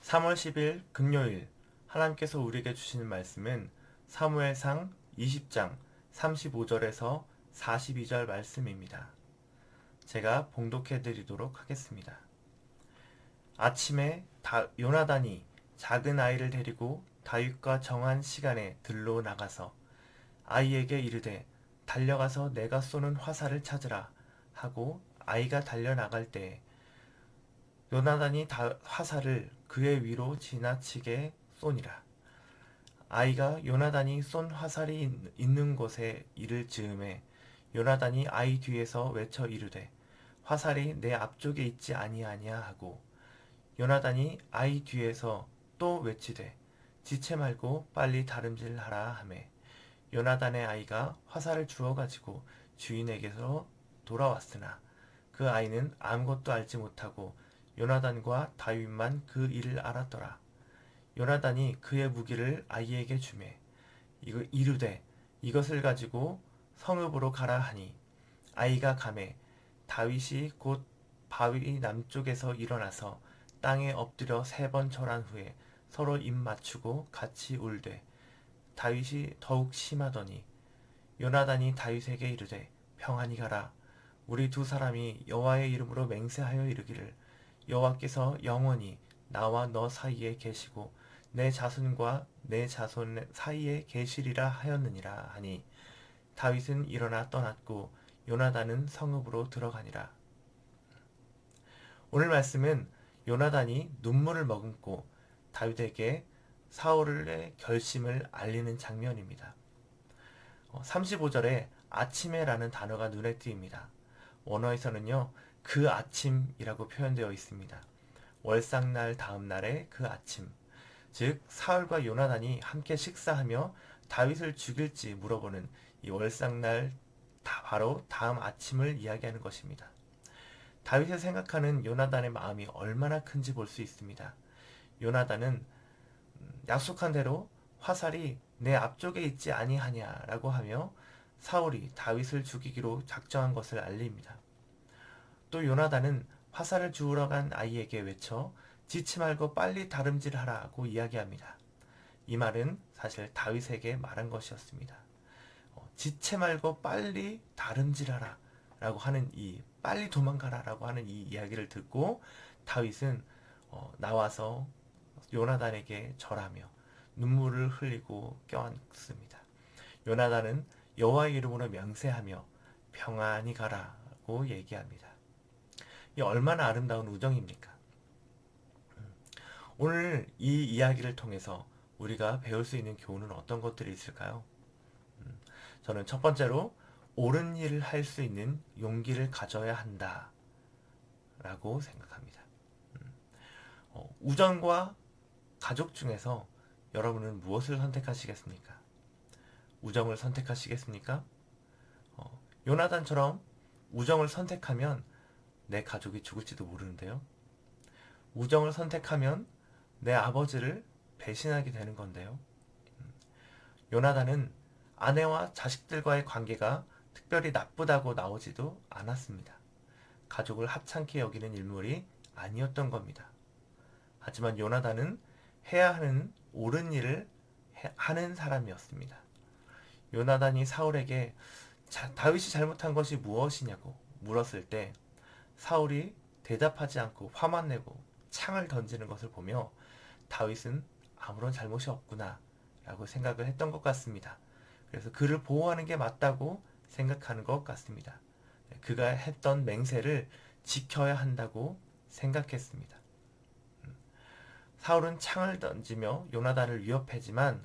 3월 10일 금요일 하나님께서 우리에게 주시는 말씀은 사무엘상 20장 35절에서 42절 말씀입니다. 제가 봉독해 드리도록 하겠습니다. 아침에 요나단이 작은 아이를 데리고 다윗과 정한 시간에 들로 나가서 아이에게 이르되 달려가서 내가 쏘는 화살을 찾으라 하고 아이가 달려나갈 때에 요나단이 화살을 그의 위로 지나치게 쏘니라. 아이가 요나단이 쏜 화살이 있는 곳에 이를 즈음에 요나단이 아이 뒤에서 외쳐 이르되 화살이 내 앞쪽에 있지 아니하냐 하고 요나단이 아이 뒤에서 또 외치되 지체 말고 빨리 다름질하라 하매 요나단의 아이가 화살을 주워 가지고 주인에게서 돌아왔으나 그 아이는 아무것도 알지 못하고 요나단과 다윗만 그 일을 알았더라. 요나단이 그의 무기를 아이에게 주매 이르되 이것을 가지고 성읍으로 가라 하니 아이가 가매 다윗이 곧 바위 남쪽에서 일어나서 땅에 엎드려 3번 절한 후에 서로 입 맞추고 같이 울되 다윗이 더욱 심하더니 요나단이 다윗에게 이르되 평안히 가라. 우리 두 사람이 여호와의 이름으로 맹세하여 이르기를 여호와께서 영원히 나와 너 사이에 계시고 내 자손과 내 자손 사이에 계시리라 하였느니라 하니 다윗은 일어나 떠났고 요나단은 성읍으로 들어가니라. 오늘 말씀은 요나단이 눈물을 머금고 다윗에게 사울의 결심을 알리는 장면입니다. 35절에 아침에라는 단어가 눈에 띄입니다. 원어에서는요, 그 아침이라고 표현되어 있습니다. 월삭날 다음 날의 그 아침. 즉, 사울과 요나단이 함께 식사하며 다윗을 죽일지 물어보는 이 월삭날 바로 다음 아침을 이야기하는 것입니다. 다윗이 생각하는 요나단의 마음이 얼마나 큰지 볼 수 있습니다. 요나단은 약속한 대로 화살이 내 앞쪽에 있지 아니하냐라고 하며 사울이 다윗을 죽이기로 작정한 것을 알립니다. 또 요나단은 화살을 주우러 간 아이에게 외쳐 지치 말고 빨리 다름질하라고 이야기합니다. 이 말은 사실 다윗에게 말한 것이었습니다. 지체 말고 빨리 다름질하라 라고 하는 빨리 도망가라 라고 하는 이 이야기를 듣고 다윗은 나와서 요나단에게 절하며 눈물을 흘리고 껴안습니다. 요나단은 여호와의 이름으로 명세하며 평안히 가라고 얘기합니다. 이 얼마나 아름다운 우정입니까? 오늘 이 이야기를 통해서 우리가 배울 수 있는 교훈은 어떤 것들이 있을까요? 저는 첫 번째로 옳은 일을 할 수 있는 용기를 가져야 한다 라고 생각합니다. 우정과 가족 중에서 여러분은 무엇을 선택하시겠습니까? 우정을 선택하시겠습니까? 요나단처럼 우정을 선택하면 내 가족이 죽을지도 모르는데요. 우정을 선택하면 내 아버지를 배신하게 되는 건데요. 요나단은 아내와 자식들과의 관계가 특별히 나쁘다고 나오지도 않았습니다. 가족을 하찮게 여기는 인물이 아니었던 겁니다. 하지만 요나단은 해야 하는 옳은 일을 하는 사람이었습니다. 요나단이 사울에게 다윗이 잘못한 것이 무엇이냐고 물었을 때 사울이 대답하지 않고 화만 내고 창을 던지는 것을 보며 다윗은 아무런 잘못이 없구나 라고 생각을 했던 것 같습니다. 그래서 그를 보호하는 게 맞다고 생각하는 것 같습니다. 그가 했던 맹세를 지켜야 한다고 생각했습니다. 사울은 창을 던지며 요나단을 위협하지만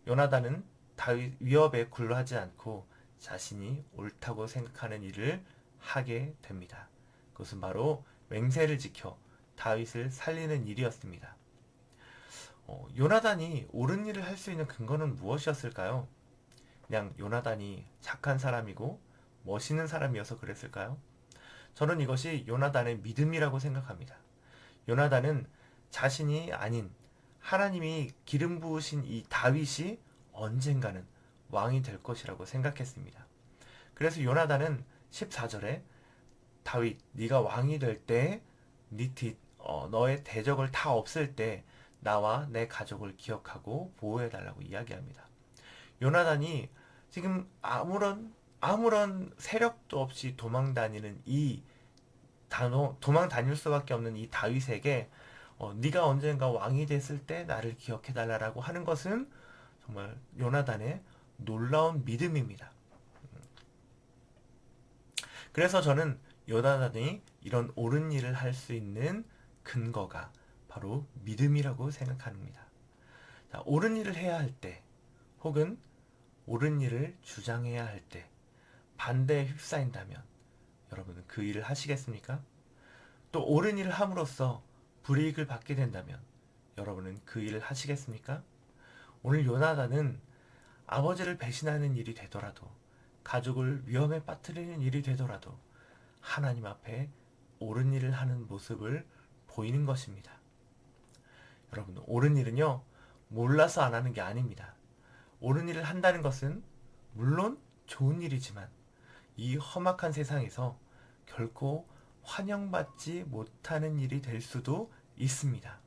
요나단은 다윗 위협에 굴하지 않고 자신이 옳다고 생각하는 일을 하게 됩니다. 그것은 바로 맹세를 지켜 다윗을 살리는 일이었습니다. 요나단이 옳은 일을 할 수 있는 근거는 무엇이었을까요? 그냥 요나단이 착한 사람이고 멋있는 사람이어서 그랬을까요? 저는 이것이 요나단의 믿음이라고 생각합니다. 요나단은 자신이 아닌 하나님이 기름 부으신 이 다윗이 언젠가는 왕이 될 것이라고 생각했습니다. 그래서 요나단은 14절에 다윗 네가 왕이 될 때 네 너의 대적을 다 없앨 때 나와 내 가족을 기억하고 보호해달라고 이야기합니다. 요나단이 지금 아무런 세력도 없이 도망 다니는 도망 다닐 수밖에 없는 이 다윗에게 네가 언젠가 왕이 됐을 때 나를 기억해달라고 하는 것은 정말 요나단의 놀라운 믿음입니다. 그래서 저는 요나단이 이런 옳은 일을 할 수 있는 근거가 바로 믿음이라고 생각합니다. 자, 옳은 일을 해야 할 때, 혹은 옳은 일을 주장해야 할 때 반대에 휩싸인다면 여러분은 그 일을 하시겠습니까? 또 옳은 일을 함으로써 불이익을 받게 된다면 여러분은 그 일을 하시겠습니까? 오늘 요나단은 아버지를 배신하는 일이 되더라도, 가족을 위험에 빠뜨리는 일이 되더라도 하나님 앞에 옳은 일을 하는 모습을 보이는 것입니다. 여러분, 옳은 일은요, 몰라서 안 하는 게 아닙니다. 옳은 일을 한다는 것은 물론 좋은 일이지만 이 험악한 세상에서 결코 환영받지 못하는 일이 될 수도 있습니다.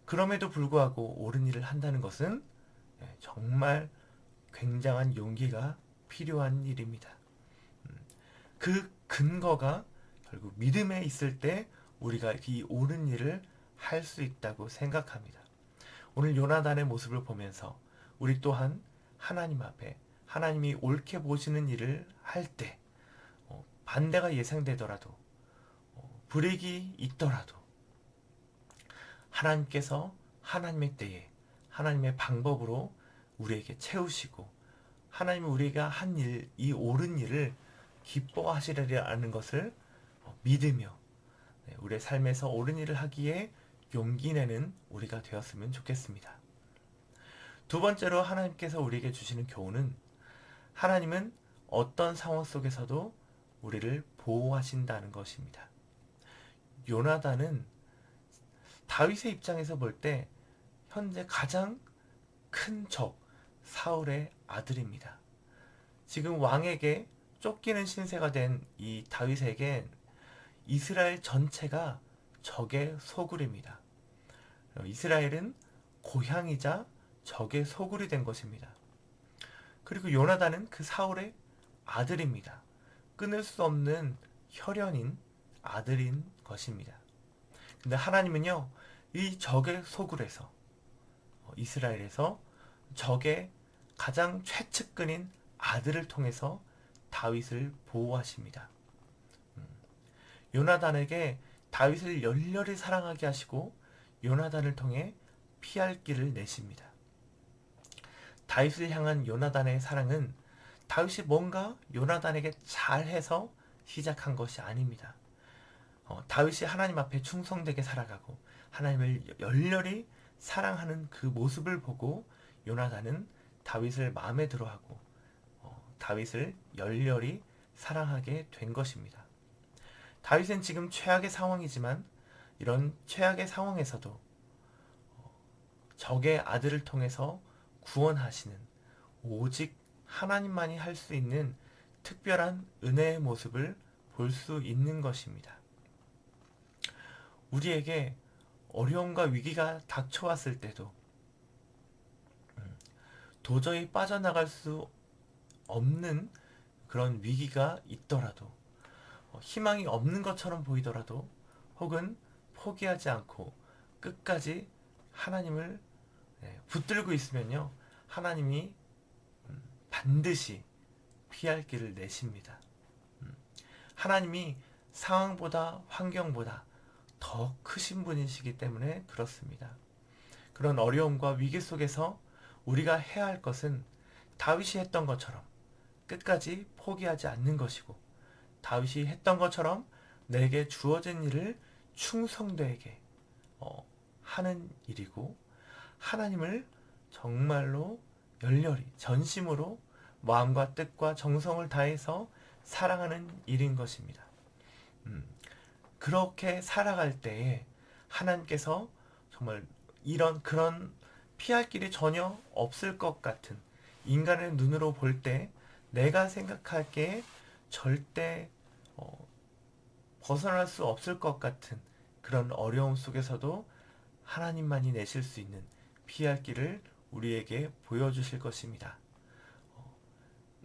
그럼에도 불구하고 옳은 일을 한다는 것은 정말 굉장한 용기가 필요한 일입니다. 그 근거가 결국 믿음에 있을 때 우리가 이 옳은 일을 할 수 있다고 생각합니다. 오늘 요나단의 모습을 보면서 우리 또한 하나님 앞에 하나님이 옳게 보시는 일을 할 때 반대가 예상되더라도 불이익이 있더라도 하나님께서 하나님의 때에 하나님의 방법으로 우리에게 채우시고 하나님이 우리가 한 일, 이 옳은 일을 기뻐하시리라는 것을 믿으며 우리의 삶에서 옳은 일을 하기에 용기 내는 우리가 되었으면 좋겠습니다. 두 번째로 하나님께서 우리에게 주시는 교훈은 하나님은 어떤 상황 속에서도 우리를 보호하신다는 것입니다. 요나단은 다윗의 입장에서 볼 때 현재 가장 큰 적, 사울의 아들입니다. 지금 왕에게 쫓기는 신세가 된 이 다윗에겐 이스라엘 전체가 적의 소굴입니다. 이스라엘은 고향이자 적의 소굴이 된 것입니다. 그리고 요나단은 그 사울의 아들입니다. 끊을 수 없는 혈연인 아들인 것입니다. 근데 하나님은요, 이 적의 소굴에서, 이스라엘에서 적의 가장 최측근인 아들을 통해서 다윗을 보호하십니다. 요나단에게 다윗을 열렬히 사랑하게 하시고 요나단을 통해 피할 길을 내십니다. 다윗을 향한 요나단의 사랑은 다윗이 뭔가 요나단에게 잘해서 시작한 것이 아닙니다. 다윗이 하나님 앞에 충성되게 살아가고 하나님을 열렬히 사랑하는 그 모습을 보고 요나단은 다윗을 마음에 들어하고 다윗을 열렬히 사랑하게 된 것입니다. 다윗은 지금 최악의 상황이지만 이런 최악의 상황에서도 적의 아들을 통해서 구원하시는 오직 하나님만이 할 수 있는 특별한 은혜의 모습을 볼 수 있는 것입니다. 우리에게 어려움과 위기가 닥쳐왔을 때도 도저히 빠져나갈 수 없는 그런 위기가 있더라도 희망이 없는 것처럼 보이더라도 혹은 포기하지 않고 끝까지 하나님을 붙들고 있으면요, 하나님이 반드시 피할 길을 내십니다. 하나님이 상황보다 환경보다 더 크신 분이시기 때문에 그렇습니다. 그런 어려움과 위기 속에서 우리가 해야 할 것은 다윗이 했던 것처럼 끝까지 포기하지 않는 것이고, 다윗이 했던 것처럼 내게 주어진 일을 충성되게 하는 일이고, 하나님을 정말로 열렬히 전심으로 마음과 뜻과 정성을 다해서 사랑하는 일인 것입니다. 그렇게 살아갈 때에 하나님께서 정말 그런 피할 길이 전혀 없을 것 같은, 인간의 눈으로 볼 때 내가 생각하기에 절대 벗어날 수 없을 것 같은 그런 어려움 속에서도 하나님만이 내실 수 있는 피할 길을 우리에게 보여주실 것입니다.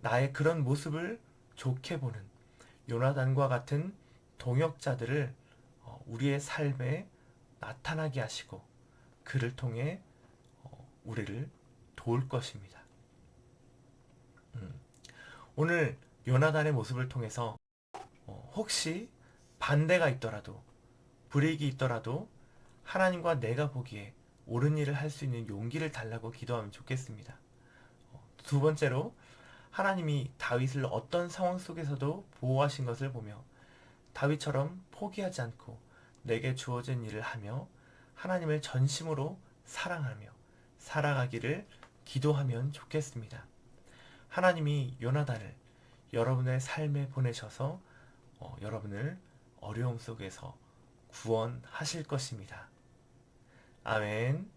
나의 그런 모습을 좋게 보는 요나단과 같은 동역자들을 우리의 삶에 나타나게 하시고 그를 통해 우리를 도울 것입니다. 오늘 요나단의 모습을 통해서 혹시 반대가 있더라도 불이익이 있더라도 하나님과 내가 보기에 옳은 일을 할 수 있는 용기를 달라고 기도하면 좋겠습니다. 두 번째로 하나님이 다윗을 어떤 상황 속에서도 보호하신 것을 보며 다윗처럼 포기하지 않고 내게 주어진 일을 하며 하나님을 전심으로 사랑하며 살아가기를 기도하면 좋겠습니다. 하나님이 요나단을 여러분의 삶에 보내셔서 여러분을 어려움 속에서 구원하실 것입니다. 아멘.